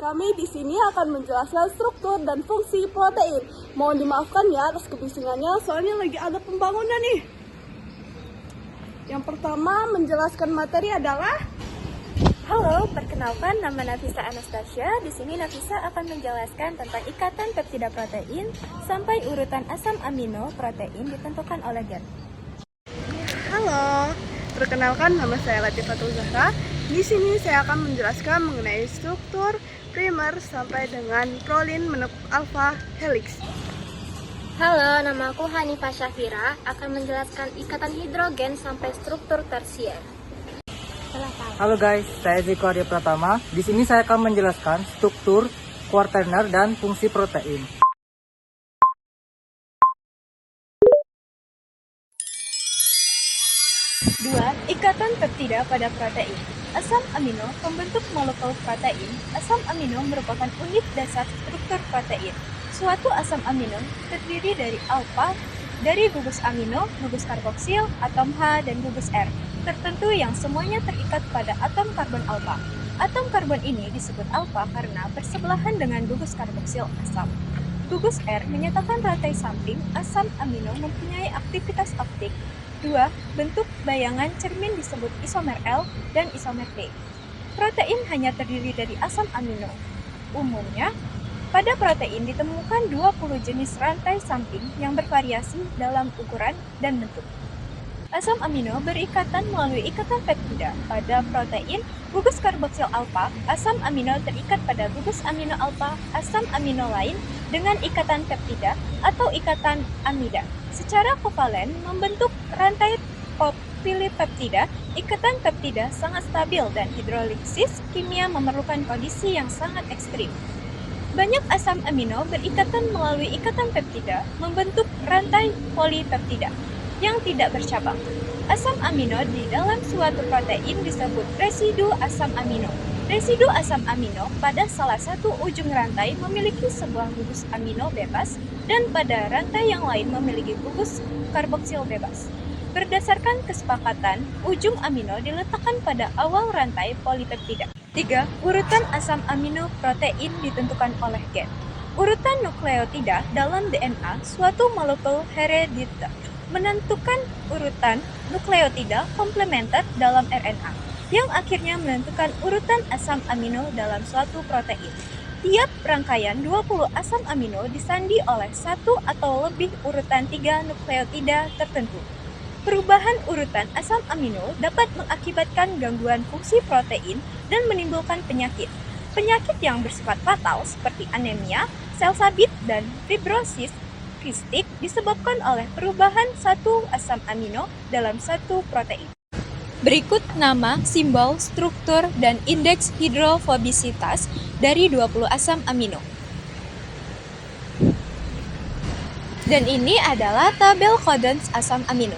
Kami di sini akan menjelaskan struktur dan fungsi protein. Mohon dimaafkan ya atas kebisingannya, soalnya lagi ada pembangunan nih. Yang pertama menjelaskan materi adalah Halo, perkenalkan nama Nafisa Anastasia. Di sini Nafisa akan menjelaskan tentang ikatan peptida protein sampai urutan asam amino protein ditentukan oleh gen. Halo, perkenalkan nama saya Latifatul Zahra. Di sini saya akan menjelaskan mengenai struktur primer sampai dengan prolin menekuk alfa helix. Halo, nama aku Hanifah Syafira akan menjelaskan ikatan hidrogen sampai struktur tersier. Halo guys, saya Ziko Arya Pratama. Di sini saya akan menjelaskan struktur, kuaterner, dan fungsi protein. Dua, ikatan peptida pada protein. Asam amino pembentuk molekul protein. Asam amino merupakan unit dasar struktur protein. Suatu asam amino terdiri dari alfa, dari gugus amino, gugus karboksil, atom H, dan gugus R tertentu yang semuanya terikat pada atom karbon alfa. Atom karbon ini disebut alfa karena bersebelahan dengan gugus karboksil asam. Gugus R menyatakan rantai samping asam amino mempunyai aktivitas optik. 2. Bentuk bayangan cermin disebut isomer L dan isomer D. Protein hanya terdiri dari asam amino. Umumnya, pada protein ditemukan 20 jenis rantai samping yang bervariasi dalam ukuran dan bentuk. Asam amino berikatan melalui ikatan peptida. Pada protein, gugus karboksil alfa, asam amino terikat pada gugus amino alfa, asam amino lain dengan ikatan peptida atau ikatan amida. Secara kovalen membentuk rantai polipeptida, ikatan peptida sangat stabil dan hidrolisis kimia memerlukan kondisi yang sangat ekstrim. Banyak asam amino berikatan melalui ikatan peptida membentuk rantai polipeptida yang tidak bercabang. Asam amino di dalam suatu protein disebut residu asam amino. Residu asam amino pada salah satu ujung rantai memiliki sebuah gugus amino bebas dan pada rantai yang lain memiliki gugus karboksil bebas. Berdasarkan kesepakatan, ujung amino diletakkan pada awal rantai polipeptida. 3. Urutan asam amino protein ditentukan oleh gen. Urutan nukleotida dalam DNA suatu molekul herediter menentukan urutan nukleotida komplementer dalam RNA, yang akhirnya menentukan urutan asam amino dalam suatu protein. Tiap rangkaian 20 asam amino disandi oleh satu atau lebih urutan 3 nukleotida tertentu. Perubahan urutan asam amino dapat mengakibatkan gangguan fungsi protein dan menimbulkan penyakit. Penyakit yang bersifat fatal seperti anemia, sel sabit, dan fibrosis kistik disebabkan oleh perubahan satu asam amino dalam satu protein. Berikut nama, simbol, struktur, dan indeks hidrofobisitas dari 20 asam amino. Dan ini adalah tabel codons asam amino.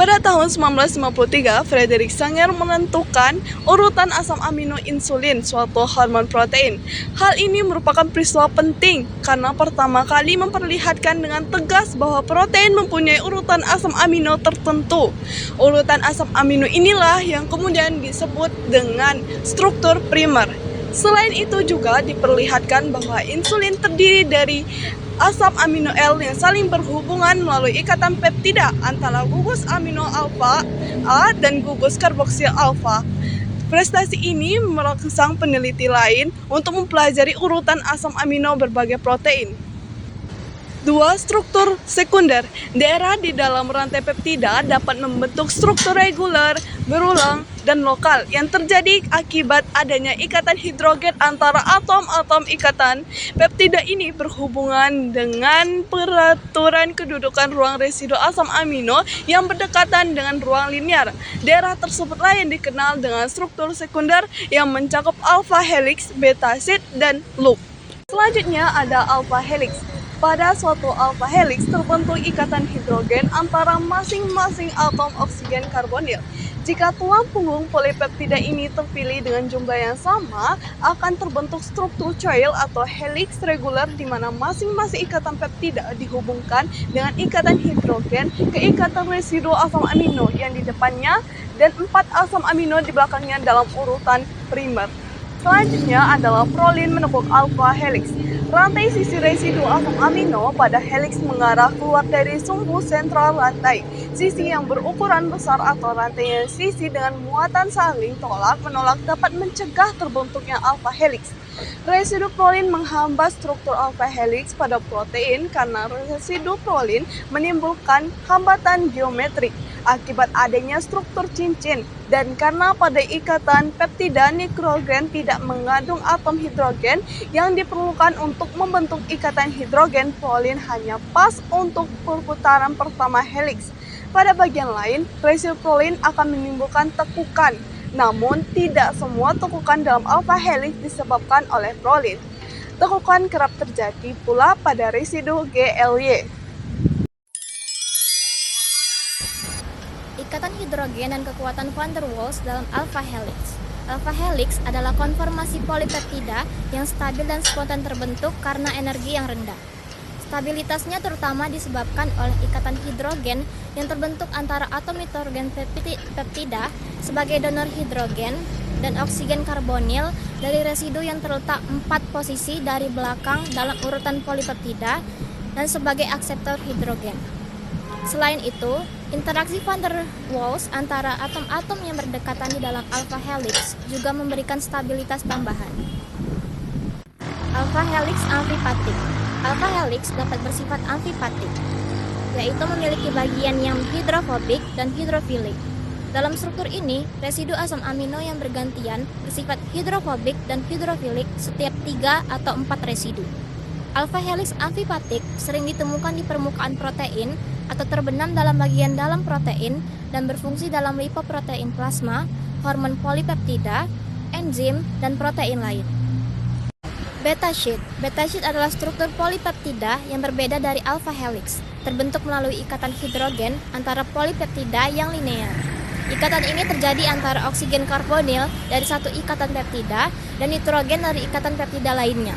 Pada tahun 1953, Frederick Sanger menentukan urutan asam amino insulin, suatu hormon protein. Hal ini merupakan peristiwa penting karena pertama kali memperlihatkan dengan tegas bahwa protein mempunyai urutan asam amino tertentu. Urutan asam amino inilah yang kemudian disebut dengan struktur primer. Selain itu juga diperlihatkan bahwa insulin terdiri dari asam amino L yang saling berhubungan melalui ikatan peptida antara gugus amino alfa A dan gugus karboksil alfa. Prestasi ini merangsang peneliti lain untuk mempelajari urutan asam amino berbagai protein. 2. Struktur sekunder. Daerah di dalam rantai peptida dapat membentuk struktur reguler, berulang, dan lokal yang terjadi akibat adanya ikatan hidrogen antara atom-atom ikatan. Peptida ini berhubungan dengan peraturan kedudukan ruang residu asam amino yang berdekatan dengan ruang linear. Daerah tersebutlah yang dikenal dengan struktur sekunder yang mencakup alpha helix, beta sheet, dan loop. Selanjutnya ada alpha helix. Pada suatu alpha helix terbentuk ikatan hidrogen antara masing-masing atom oksigen karbonil. Jika tulang punggung polipeptida ini terpilih dengan jumlah yang sama, akan terbentuk struktur coil atau helix reguler di mana masing-masing ikatan peptida dihubungkan dengan ikatan hidrogen ke ikatan residu asam amino yang di depannya dan 4 asam amino di belakangnya dalam urutan primer. Selanjutnya adalah prolin menekuk alpha helix. Rantai sisi residu asam amino pada helix mengarah keluar dari sumbu sentral rantai. Sisi yang berukuran besar atau rantainya sisi dengan muatan saling tolak-menolak dapat mencegah terbentuknya alpha helix. Residu prolin menghambat struktur alpha helix pada protein karena residu prolin menimbulkan hambatan geometrik akibat adanya struktur cincin dan karena pada ikatan peptida nitrogen tidak mengandung atom hidrogen yang diperlukan untuk membentuk ikatan hidrogen, prolin hanya pas untuk perputaran pertama helix. Pada bagian lain, residu prolin akan menimbulkan tekukan. Namun, tidak semua tekukan dalam alpha helix disebabkan oleh prolin. Tekukan kerap terjadi pula pada residu GLY. Ikatan hidrogen dan kekuatan van der Waals dalam alpha helix. Alpha helix adalah konformasi polipeptida yang stabil dan spontan terbentuk karena energi yang rendah. Stabilitasnya terutama disebabkan oleh ikatan hidrogen yang terbentuk antara atom nitrogen peptida sebagai donor hidrogen dan oksigen karbonil dari residu yang terletak 4 posisi dari belakang dalam urutan polipeptida dan sebagai akseptor hidrogen. Selain itu, interaksi van der Waals antara atom-atom yang berdekatan di dalam alpha helix juga memberikan stabilitas tambahan. Alpha helix amfipatik. Alpha helix dapat bersifat amfipatik, yaitu memiliki bagian yang hidrofobik dan hidrofilik. Dalam struktur ini, residu asam amino yang bergantian bersifat hidrofobik dan hidrofilik setiap 3 atau 4 residu. Alpha helix amfipatik sering ditemukan di permukaan protein atau terbenam dalam bagian dalam protein dan berfungsi dalam lipoprotein plasma, hormon polipeptida, enzim, dan protein lain. Beta sheet. Beta sheet adalah struktur polipeptida yang berbeda dari alpha helix, terbentuk melalui ikatan hidrogen antara polipeptida yang linear. Ikatan ini terjadi antara oksigen karbonil dari satu ikatan peptida dan nitrogen dari ikatan peptida lainnya.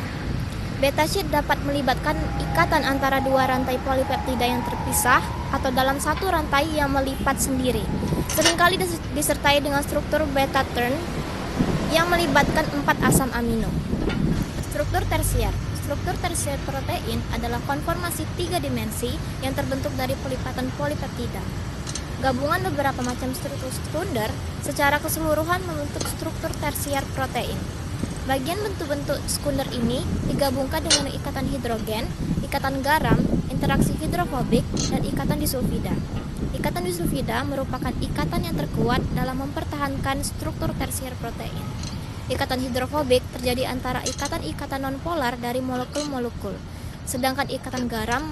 Beta sheet dapat melibatkan ikatan antara dua rantai polipeptida yang terpisah atau dalam satu rantai yang melipat sendiri. Seringkali disertai dengan struktur beta turn yang melibatkan 4 asam amino. Struktur tersier. Struktur tersier protein adalah konformasi 3 dimensi yang terbentuk dari pelipatan polipeptida. Gabungan beberapa macam struktur sekunder secara keseluruhan membentuk struktur tersier protein. Bagian bentuk-bentuk sekunder ini digabungkan dengan ikatan hidrogen, ikatan garam, interaksi hidrofobik, dan ikatan disulfida. Ikatan disulfida merupakan ikatan yang terkuat dalam mempertahankan struktur tersier protein. Ikatan hidrofobik terjadi antara ikatan-ikatan nonpolar dari molekul-molekul, sedangkan ikatan garam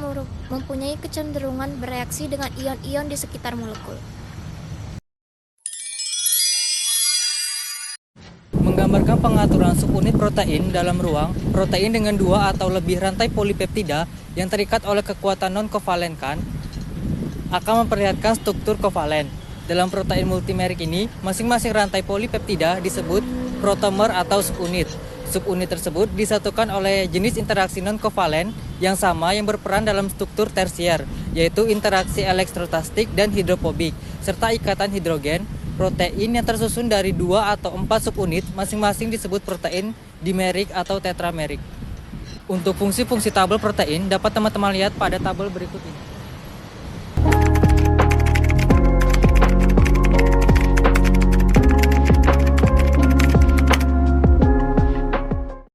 mempunyai kecenderungan bereaksi dengan ion-ion di sekitar molekul. Menggambarkan pengaturan subunit protein dalam ruang, protein dengan 2 atau lebih rantai polipeptida yang terikat oleh kekuatan non-kovalen akan memperlihatkan struktur kovalen. Dalam protein multimerik ini, masing-masing rantai polipeptida disebut protomer atau subunit. Subunit tersebut disatukan oleh jenis interaksi non-kovalen yang sama yang berperan dalam struktur tersier, yaitu interaksi elektrostatik dan hidrofobik, serta ikatan hidrogen. Protein yang tersusun dari 2 atau 4 subunit masing-masing disebut protein dimerik atau tetramerik. Untuk fungsi-fungsi tabel protein dapat teman-teman lihat pada tabel berikut ini.